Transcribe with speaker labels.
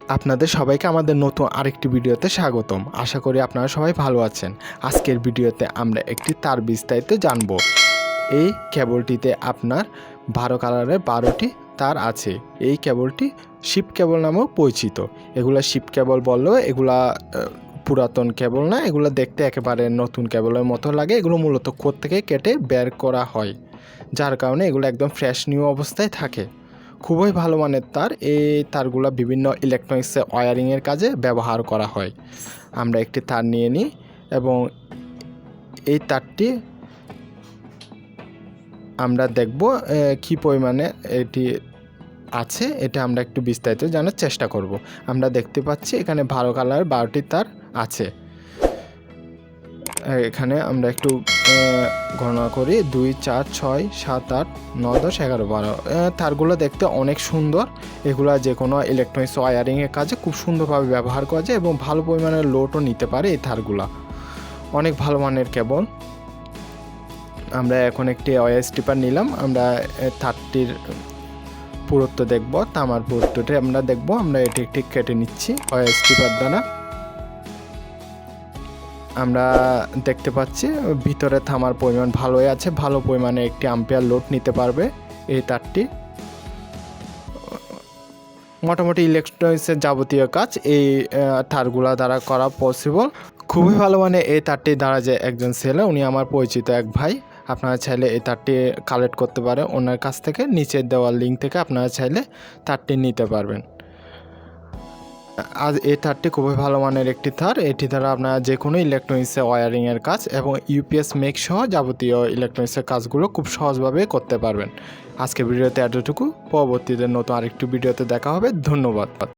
Speaker 1: আপনাদের সবাইকে আমাদের নতুন আরেকটি ভিডিওতে স্বাগতম। আশা করি আপনারা সবাই ভালো আছেন। আজকের ভিডিওতে আমরা একটি তার বিস্তারিত জানব। এই কেবলটিতে আপনার 12 কালারের 12টি তার আছে। এই কেবলটি শিপ কেবল নামেও পরিচিত। এগুলা শিপ কেবল বললেও এগুলা পুরাতন কেবল না, এগুলো দেখতে একেবারে নতুন কেবলের মতো লাগে। এগুলো মূলত কোর থেকে কেটে বের করা হয়, যার কারণে এগুলো একদম ফ্রেশ নিউ অবস্থায় থাকে। খুবই ভালো মানের তার। এই তারগুলো বিভিন্ন ইলেকট্রনিক্সে ওয়্যারিংয়ের কাজে ব্যবহার করা হয়। আমরা একটি তার নিয়ে নিই এবং এই তারটি আমরা দেখব কি পরিমাণে এটি আছে, এটা আমরা একটু বিস্তারিত জানার চেষ্টা করব। আমরা দেখতে পাচ্ছি এখানে 12 কালার 12টি তার আছে। এখানে আমরা একটু গণনা করি 2 4 6 7 8 9 10 11 12। তারগুলো দেখতে অনেক সুন্দর। এগুলো যে কোনো ইলেকট্রনিক্স ওয়্যারিংয়ের কাজে খুব সুন্দরভাবে ব্যবহার করা যায় এবং ভালো পরিমাণের লোডও নিতে পারে এই তারগুলো। অনেক ভালো মানের কেবল। আমরা এখন একটি ওয়্যার স্ট্রিপার নিলাম। আমরা তারটির পুরুত্ব দেখব, তামার পুরুত্বটি আমরা দেখব। আমরা এটি একটি কেটে নিচ্ছি ওয়্যার স্ট্রিপার দ্বারা। আমরা দেখতে পাচ্ছি ভিতরে থামার পরিমাণ ভালোই আছে, ভালো পরিমাণে একটি অ্যাম্পিয়ার লোড নিতে পারবে এই তারটি। মোটামুটি ইলেকট্রনিক্সের যাবতীয় কাজ এই তারগুলা দ্বারা করা পসিবল। খুবই ভালো মানে এই তারটি দ্বারা যে একজন ছেলে, উনি আমার পরিচিত এক ভাই। আপনারা চাইলে এই তারটি কালেক্ট করতে পারে ওনার কাছ থেকে। নিচের দেওয়ার লিঙ্ক থেকে আপনারা চাইলে তারটি নিতে পারবেন। আজ এই তারটি খুবই ভালো মানের একটি তার। এটি দ্বারা আপনারা যে কোনো ইলেকট্রনিক্সের ওয়্যারিংয়ের কাজ এবং ইউপিএস মেক সহ যাবতীয় ইলেকট্রনিক্সের কাজগুলো খুব সহজভাবে করতে পারবেন। আজকের ভিডিওতে এতটুকু। পরবর্তীতে নতুন আরেকটি ভিডিওতে দেখা হবে। ধন্যবাদ।